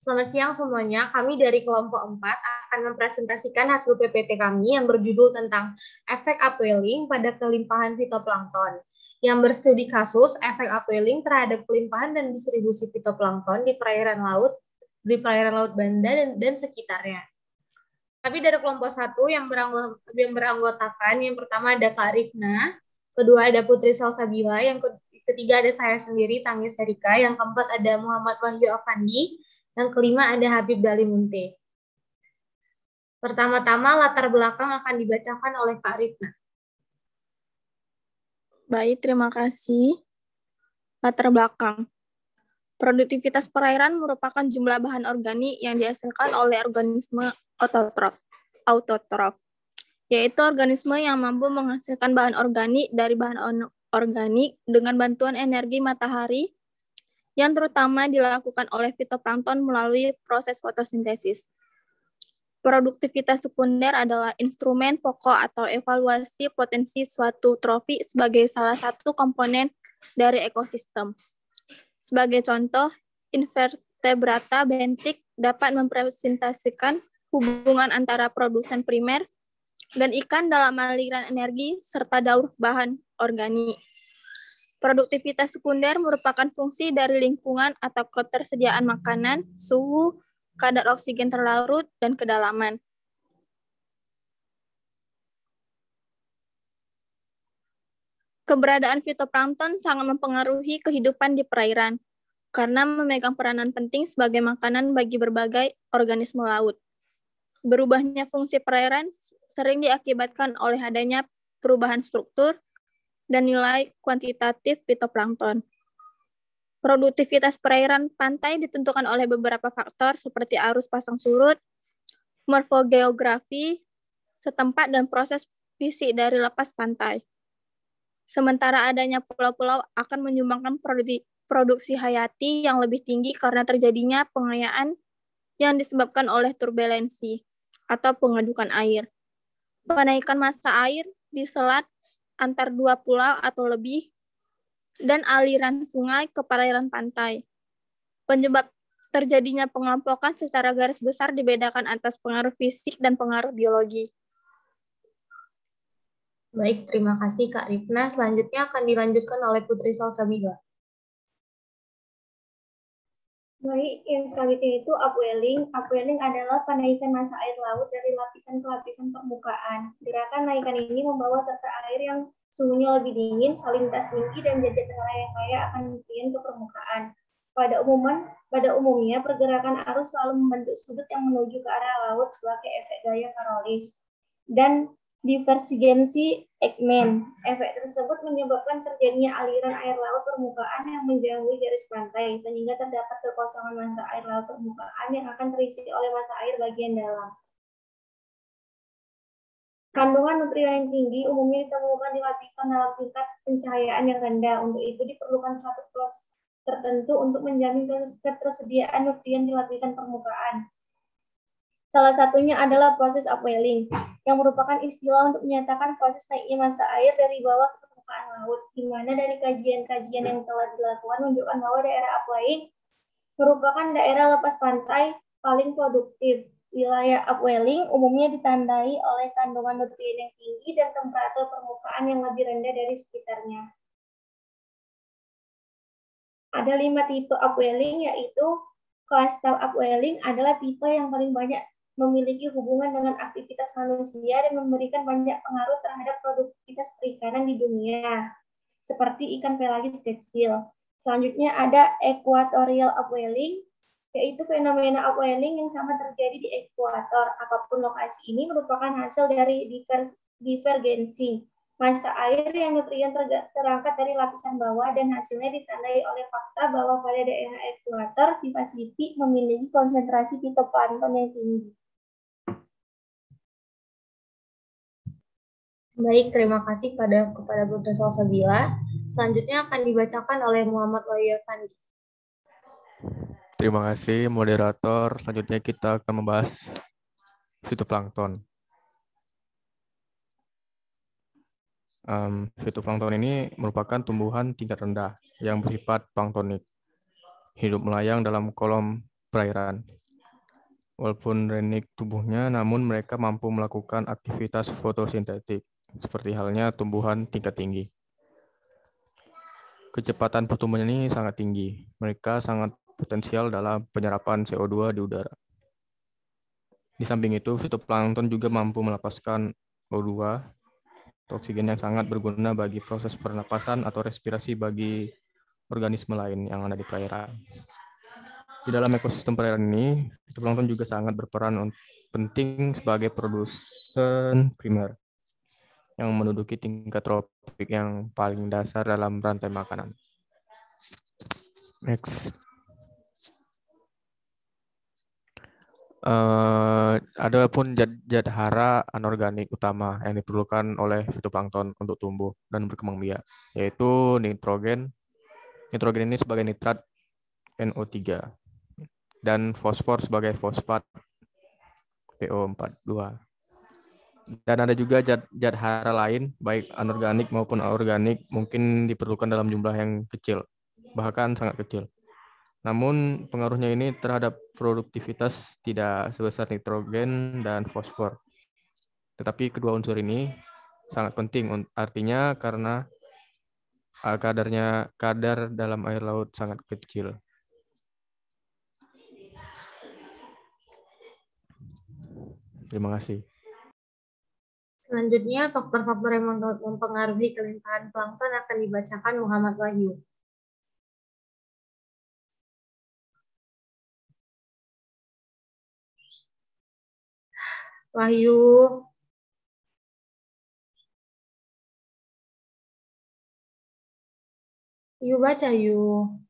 Selamat siang semuanya. Kami dari kelompok 4 akan mempresentasikan hasil PPT kami yang berjudul tentang efek upwelling pada kelimpahan fitoplankton, yang berstudi kasus efek upwelling terhadap kelimpahan dan distribusi fitoplankton di perairan laut Banda dan sekitarnya. Tapi dari kelompok 1 yang beranggotakan, yang pertama ada Kak Rifna, kedua ada Putri Salsabila, yang ketiga ada saya sendiri, Tangis Erika, yang keempat ada Muhammad Wahyu Afandi, yang kelima ada Habib Dalimunte. Pertama-tama latar belakang akan dibacakan oleh Kak Rifna. Baik, terima kasih. Latar belakang. Produktivitas perairan merupakan jumlah bahan organik yang dihasilkan oleh organisme autotrof, yaitu organisme yang mampu menghasilkan bahan organik dari bahan organik dengan bantuan energi matahari yang terutama dilakukan oleh fitoplankton melalui proses fotosintesis. Produktivitas sekunder adalah instrumen pokok atau evaluasi potensi suatu trofi sebagai salah satu komponen dari ekosistem. Sebagai contoh, invertebrata bentik dapat mempresentasikan hubungan antara produsen primer dan ikan dalam aliran energi serta daur bahan organik. Produktivitas sekunder merupakan fungsi dari lingkungan atau ketersediaan makanan, suhu, kadar oksigen terlarut, dan kedalaman. Keberadaan fitoplankton sangat mempengaruhi kehidupan di perairan karena memegang peranan penting sebagai makanan bagi berbagai organisme laut. Berubahnya fungsi perairan sering diakibatkan oleh adanya perubahan struktur dan nilai kuantitatif fitoplankton. Produktivitas perairan pantai ditentukan oleh beberapa faktor seperti arus pasang surut, morfogeografi setempat, dan proses fisik dari lepas pantai. Sementara adanya pulau-pulau akan menyumbangkan produksi hayati yang lebih tinggi karena terjadinya pengayaan yang disebabkan oleh turbulensi atau pengedukan air. Penaikan massa air di selat antar dua pulau atau lebih, dan aliran sungai ke perairan pantai. Penyebab terjadinya pengelompokan secara garis besar dibedakan atas pengaruh fisik dan pengaruh biologi. Baik, terima kasih Kak Rifna. Selanjutnya akan dilanjutkan oleh Putri Salsabila. Baik, yang selanjutnya itu upwelling. Upwelling adalah penaikan massa air laut dari lapisan ke lapisan permukaan. Gerakan naikan ini membawa serta air yang suhunya lebih dingin, salinitas tinggi, dan jajar tanah yang kaya akan nutrien ke permukaan. Pada umumnya, pergerakan arus selalu membentuk sudut yang menuju ke arah laut sebagai efek gaya Coriolis dan divergensi Ekman. Efek tersebut menyebabkan terjadinya aliran air laut permukaan yang menjauhi garis pantai, sehingga terdapat kekosongan massa air laut permukaan yang akan terisi oleh massa air bagian dalam. Kandungan nutrien yang tinggi umumnya ditemukan di lapisan dalam tingkat pencahayaan yang rendah. Untuk itu diperlukan suatu proses tertentu untuk menjamin ketersediaan nutrien di lapisan permukaan. Salah satunya adalah proses upwelling, yang merupakan istilah untuk menyatakan proses naiknya massa air dari bawah ke permukaan laut, di mana dari kajian-kajian yang telah dilakukan menunjukkan bahwa daerah upwelling merupakan daerah lepas pantai paling produktif. Wilayah upwelling umumnya ditandai oleh kandungan nutrien yang tinggi dan temperatur permukaan yang lebih rendah dari sekitarnya. Ada 5 tipe upwelling, yaitu coastal upwelling adalah tipe yang paling banyak memiliki hubungan dengan aktivitas manusia dan memberikan banyak pengaruh terhadap produktivitas perikanan di dunia, seperti ikan pelagis kecil. Selanjutnya ada equatorial upwelling, yaitu fenomena upwelling yang sama terjadi di ekuator. Apapun lokasi ini merupakan hasil dari divergensi massa air yang nutrien terangkat dari lapisan bawah, dan hasilnya ditandai oleh fakta bahwa pada daerah ekuator di Pasifik memiliki konsentrasi fitoplankton yang tinggi. Baik, terima kasih kepada Putri Salsabila. Selanjutnya akan dibacakan oleh Muhammad Wahyu Afandi. Terima kasih, moderator. Selanjutnya kita akan membahas fitoplankton. Fitoplankton ini merupakan tumbuhan tingkat rendah yang bersifat planktonik, hidup melayang dalam kolom perairan. Walaupun renik tubuhnya, namun mereka mampu melakukan aktivitas fotosintetik, seperti halnya tumbuhan tingkat tinggi. Kecepatan pertumbuhan ini sangat tinggi. Mereka sangat potensial dalam penyerapan CO2 di udara. Di samping itu, fitoplankton juga mampu melepaskan O2 atau oksigen yang sangat berguna bagi proses pernapasan atau respirasi bagi organisme lain yang ada di perairan. Di dalam ekosistem perairan ini, fitoplankton juga sangat berperan penting sebagai produsen primer yang menduduki tingkat tropik yang paling dasar dalam rantai makanan. Next. Ada pun zat hara anorganik utama yang diperlukan oleh fitoplankton untuk tumbuh dan berkembang biak, yaitu nitrogen. Nitrogen ini sebagai nitrat NO3 dan fosfor sebagai fosfat PO42. Dan ada juga zat hara lain, baik anorganik maupun aorganik, mungkin diperlukan dalam jumlah yang kecil, bahkan sangat kecil. Namun pengaruhnya ini terhadap produktivitas tidak sebesar nitrogen dan fosfor. Tetapi kedua unsur ini sangat penting, artinya karena kadar dalam air laut sangat kecil. Terima kasih. Selanjutnya, faktor-faktor yang mempengaruhi kelimpahan plankton akan dibacakan Muhammad Wahyu. Wahyu. Yuk baca yuk.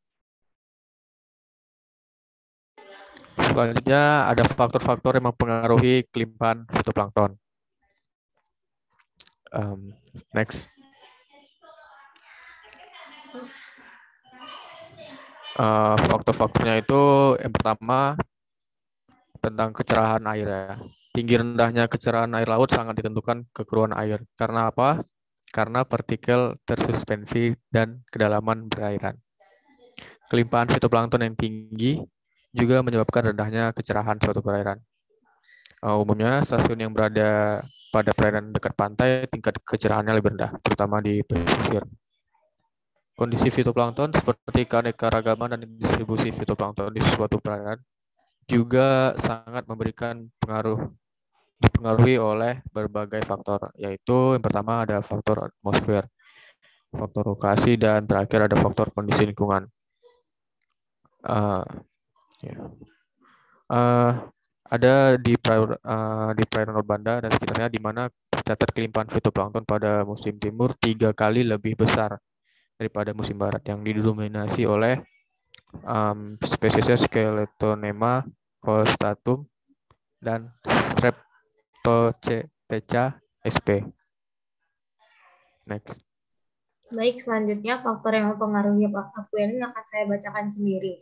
Selanjutnya ada faktor-faktor yang mempengaruhi kelimpahan fitoplankton. Next. Faktor-faktornya itu yang pertama tentang kecerahan air ya. Tinggi rendahnya kecerahan air laut sangat ditentukan kekeruhan air. Karena apa? Karena partikel tersuspensi dan kedalaman perairan. Kelimpahan fitoplankton yang tinggi juga menyebabkan rendahnya kecerahan suatu perairan. Umumnya stasiun yang berada pada perairan dekat pantai tingkat kecerahannya lebih rendah, terutama di pesisir. Kondisi fitoplankton seperti keanekaragaman dan distribusi fitoplankton di suatu perairan juga sangat dipengaruhi oleh berbagai faktor, yaitu yang pertama ada faktor atmosfer, faktor lokasi, dan terakhir ada faktor kondisi lingkungan. Ada di perairan Laut Banda dan sekitarnya, di mana tercatat kelimpahan fitoplankton pada musim timur 3 kali lebih besar daripada musim barat, yang didominasi oleh spesies Skeletonema costatum dan Streptotheca sp. Next. Baik, selanjutnya faktor yang mempengaruhi upwelling akan saya bacakan sendiri.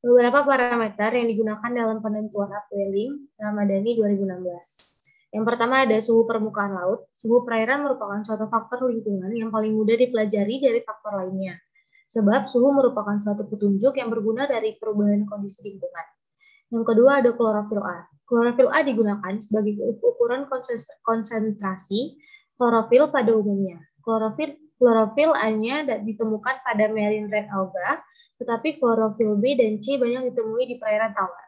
Beberapa parameter yang digunakan dalam penentuan upwelling Ramadhani 2016. Yang pertama ada suhu permukaan laut. Suhu perairan merupakan suatu faktor lingkungan yang paling mudah dipelajari dari faktor lainnya. Sebab suhu merupakan suatu petunjuk yang berguna dari perubahan kondisi lingkungan. Yang kedua ada klorofil A. Klorofil A digunakan sebagai ukuran konsentrasi klorofil pada umumnya. Klorofil A-nya ditemukan pada marine red alga, tetapi klorofil B dan C banyak ditemui di perairan tawar.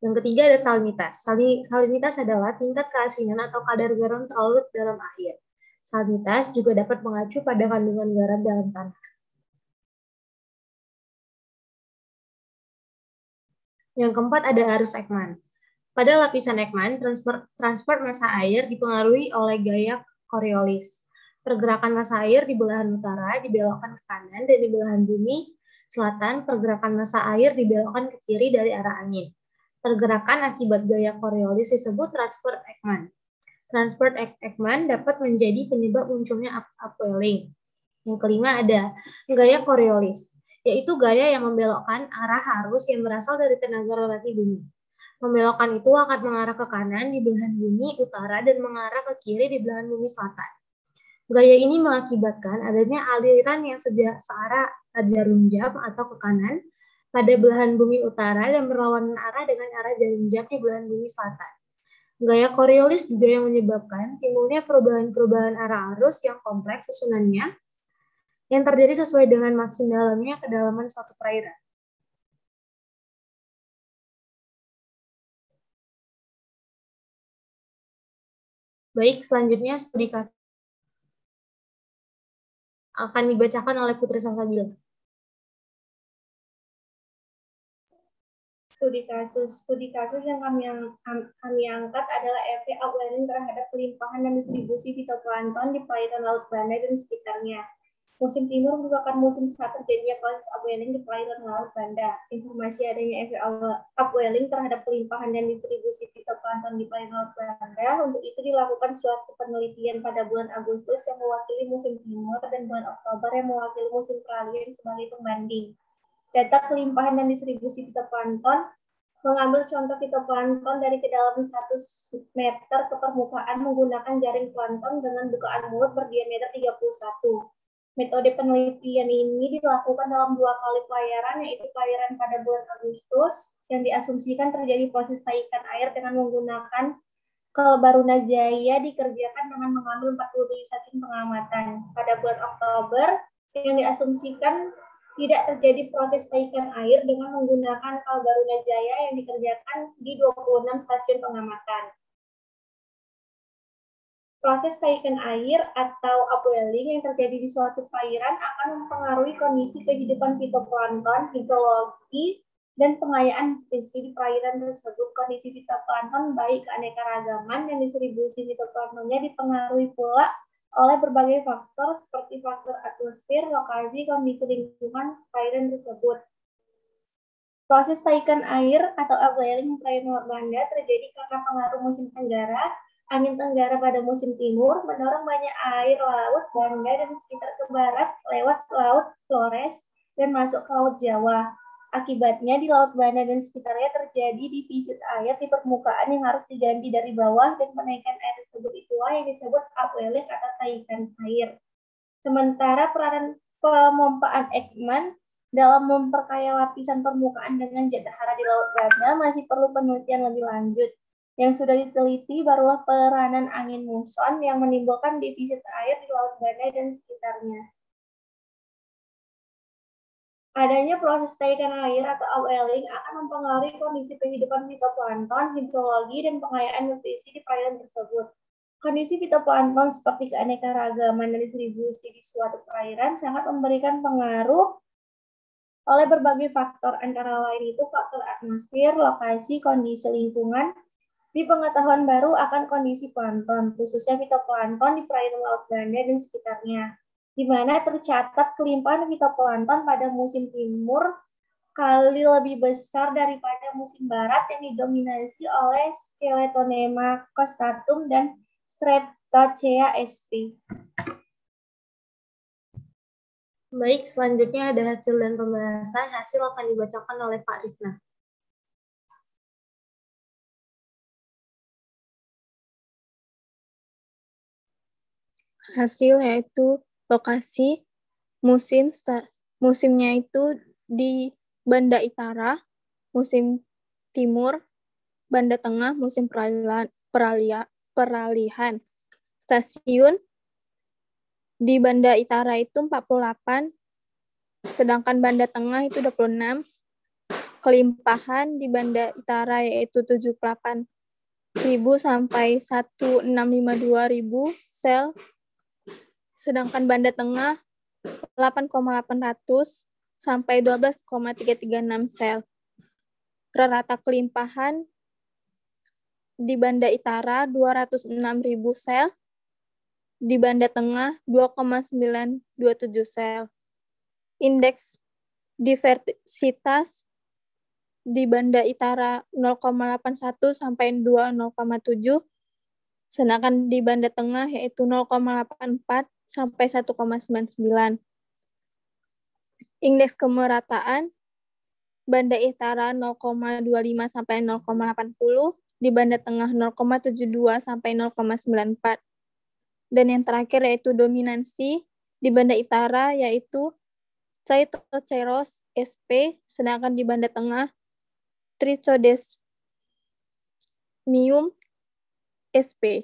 Yang ketiga ada salinitas. Salinitas adalah tingkat keasinan atau kadar garam terlarut dalam air. Salinitas juga dapat mengacu pada kandungan garam dalam tanah. Yang keempat ada arus Ekman. Pada lapisan Ekman, transport massa air dipengaruhi oleh gaya Coriolis. Pergerakan massa air di belahan utara dibelokkan ke kanan, dan di belahan bumi selatan pergerakan massa air dibelokkan ke kiri dari arah angin. Pergerakan akibat gaya Coriolis disebut transport Ekman. Transport Ekman dapat menjadi penyebab munculnya upwelling. Yang kelima ada gaya Coriolis, yaitu gaya yang membelokkan arah arus yang berasal dari tenaga rotasi bumi. Membelokkan itu akan mengarah ke kanan di belahan bumi utara dan mengarah ke kiri di belahan bumi selatan. Gaya ini mengakibatkan adanya aliran yang searah jarum jam atau ke kanan pada belahan bumi utara dan berlawanan arah dengan arah jarum jam di belahan bumi selatan. Gaya Coriolis juga yang menyebabkan timbulnya perubahan-perubahan arah arus yang kompleks susunannya yang terjadi sesuai dengan makin dalamnya kedalaman suatu perairan. Baik, selanjutnya studi kasus akan dibacakan oleh Putri Salsabila. Studi kasus yang kami angkat adalah efek upwelling terhadap pelimpahan dan distribusi fitoplankton di perairan Laut Banda dan sekitarnya. Musim timur merupakan musim saat terjadinya proses upwelling di perairan Laut Banda. Informasi adanya efek upwelling terhadap pelimpahan dan distribusi fitoplankton di perairan Laut Banda. Untuk itu dilakukan suatu penelitian pada bulan Agustus yang mewakili musim timur dan bulan Oktober yang mewakili musim peralihan sebagai pembanding. Data kelimpahan dan distribusi fitoplankton mengambil contoh fitoplankton dari kedalaman 100 meter ke permukaan menggunakan jaring plankton dengan bukaan mulut berdiameter 31. Metode penelitian ini dilakukan dalam 2 kali pelayaran, yaitu pelayaran pada bulan Agustus yang diasumsikan terjadi proses taikan air dengan menggunakan Barunajaya dikerjakan dengan mengambil 40 saking pengamatan. Pada bulan Oktober yang diasumsikan tidak terjadi proses taikan air dengan menggunakan Barunajaya yang dikerjakan di 26 stasiun pengamatan. Proses taikan air atau upwelling yang terjadi di suatu perairan akan mempengaruhi kondisi kehidupan fitoplankton, hidrologi, dan pengayaan nutrisi di perairan tersebut. Kondisi fitoplankton baik keanekaragaman dan distribusi fitoplanktonnya dipengaruhi pula oleh berbagai faktor seperti faktor atmosfer, lokasi, kondisi lingkungan perairan tersebut. Proses taikan air atau upwelling perairan Laut Banda terjadi karena pengaruh musim tenggara, angin tenggara pada musim timur mendorong banyak air laut Banda dan sekitar ke barat lewat Laut Flores dan masuk ke Laut Jawa. Akibatnya di Laut Banda dan sekitarnya terjadi defisit air di permukaan yang harus diganti dari bawah, dan penaikan air tersebut itulah yang disebut upwelling atau taikan air. Sementara peranan pemompaan Ekman dalam memperkaya lapisan permukaan dengan zat hara di Laut Banda masih perlu penelitian lebih lanjut. Yang sudah diteliti barulah peranan angin muson yang menimbulkan defisit air di Laut Banda dan sekitarnya. Adanya proses taikan air atau upwelling akan mempengaruhi kondisi kehidupan fitoplankton, hidrologi, dan pengayaan nutrisi di perairan tersebut. Kondisi fitoplankton seperti keanekaragaman dan distribusi di suatu perairan sangat memberikan pengaruh oleh berbagai faktor, antara lain itu faktor atmosfer, lokasi, kondisi lingkungan. Di pengetahuan baru akan kondisi plankton, khususnya fitoplankton di perairan Laut Banda dan sekitarnya, di mana tercatat kelimpahan fitoplankton pada musim timur kali lebih besar daripada musim barat yang didominasi oleh Skeletonema costatum dan Streptococcea sp. Baik, selanjutnya ada hasil dan pembahasan. Hasil akan dibacakan oleh Pak Rifna. Hasil yaitu lokasi, musimnya itu di Banda Itara, musim timur, Banda Tengah, musim peralihan. Stasiun di Banda Itara itu 48, sedangkan Banda Tengah itu 26. Kelimpahan di Banda Itara yaitu 78.000 sampai 1652.000 sel, sedangkan Banda Tengah 8,800 sampai 12,336 sel. Rata kelimpahan di Banda Itara 206.000 sel, di Banda Tengah 2,927 sel. Indeks diversitas di Banda Itara 0,81 sampai 0,7, sedangkan di Banda Tengah yaitu 0,84 sampai 1,99. Indeks kemerataan Banda Itara 0,25 sampai 0,80, di Banda Tengah 0,72 sampai 0,94. Dan yang terakhir yaitu dominansi di banda utara yaitu Cytoceros sp, sedangkan di banda tengah Trichodesmium sp.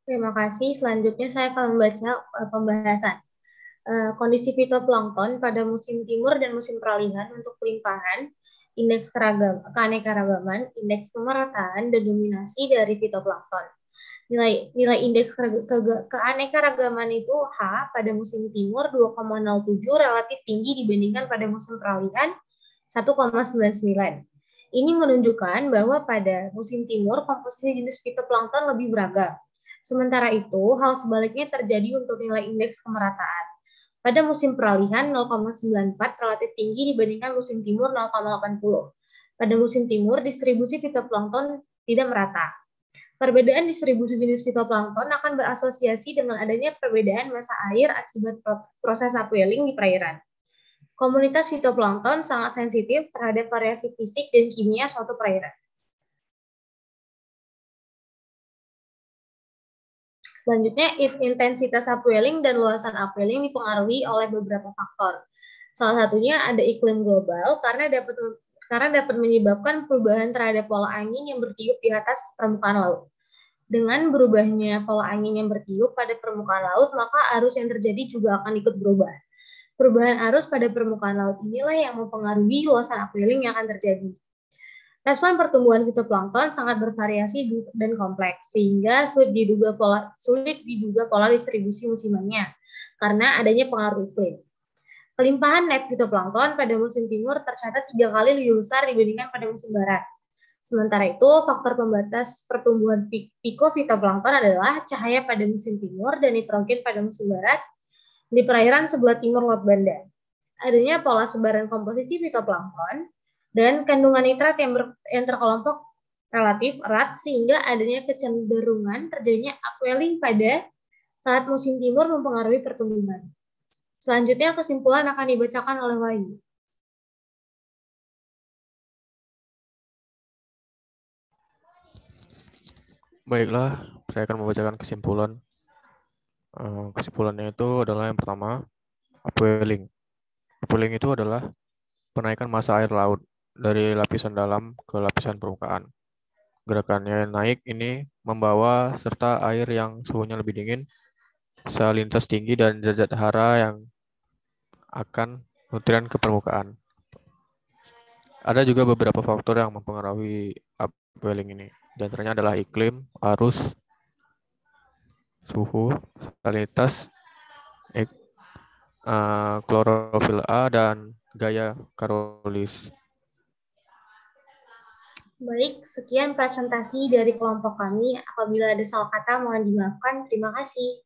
Terima kasih. Selanjutnya saya akan membaca pembahasan kondisi fitoplankton pada musim timur dan musim peralihan untuk pelimpahan, indeks keanekaragaman, indeks pemerataan, dan dominasi dari fitoplankton. Nilai indeks keanekaragaman itu H pada musim timur 2,07 relatif tinggi dibandingkan pada musim peralihan 1,99. Ini menunjukkan bahwa pada musim timur komposisi jenis fitoplankton lebih beragam. Sementara itu, hal sebaliknya terjadi untuk nilai indeks kemerataan. Pada musim peralihan 0,94 relatif tinggi dibandingkan musim timur 0,80. Pada musim timur, distribusi fitoplankton tidak merata. Perbedaan distribusi jenis fitoplankton akan berasosiasi dengan adanya perbedaan massa air akibat proses upwelling di perairan. Komunitas fitoplankton sangat sensitif terhadap variasi fisik dan kimia suatu perairan. Selanjutnya, intensitas upwelling dan luasan upwelling dipengaruhi oleh beberapa faktor. Salah satunya ada iklim global karena dapat menyebabkan perubahan terhadap pola angin yang bertiup di atas permukaan laut. Dengan berubahnya pola angin yang bertiup pada permukaan laut, maka arus yang terjadi juga akan ikut berubah. Perubahan arus pada permukaan laut inilah yang mempengaruhi luasan upwelling yang akan terjadi. Respon pertumbuhan fitoplankton sangat bervariasi dan kompleks, sehingga sulit diduga pola distribusi musimannya, karena adanya pengaruh iklim. Pelimpahan net fitoplankton pada musim timur tercatat 3 kali lebih besar dibandingkan pada musim barat. Sementara itu, faktor pembatas pertumbuhan pikofitoplankton adalah cahaya pada musim timur dan nitrogen pada musim barat di perairan sebelah timur Laut Banda. Adanya pola sebaran komposisi fitoplankton dan kandungan nitrat yang terkelompok relatif erat sehingga adanya kecenderungan terjadinya upwelling pada saat musim timur mempengaruhi pertumbuhan. Selanjutnya kesimpulan akan dibacakan oleh Wahyu. Baiklah, saya akan membacakan kesimpulan. Kesimpulannya itu adalah yang pertama, upwelling. Upwelling itu adalah penaikan massa air laut dari lapisan dalam ke lapisan permukaan. Gerakannya naik ini membawa serta air yang suhunya lebih dingin, salinitas tinggi, dan zat-zat hara yang akan nutrien ke permukaan. Ada juga beberapa faktor yang mempengaruhi upwelling ini. Di antaranya adalah iklim, arus, suhu, salinitas, klorofil A, dan gaya karolis. Baik, sekian presentasi dari kelompok kami. Apabila ada salah kata, mohon dimaafkan. Terima kasih.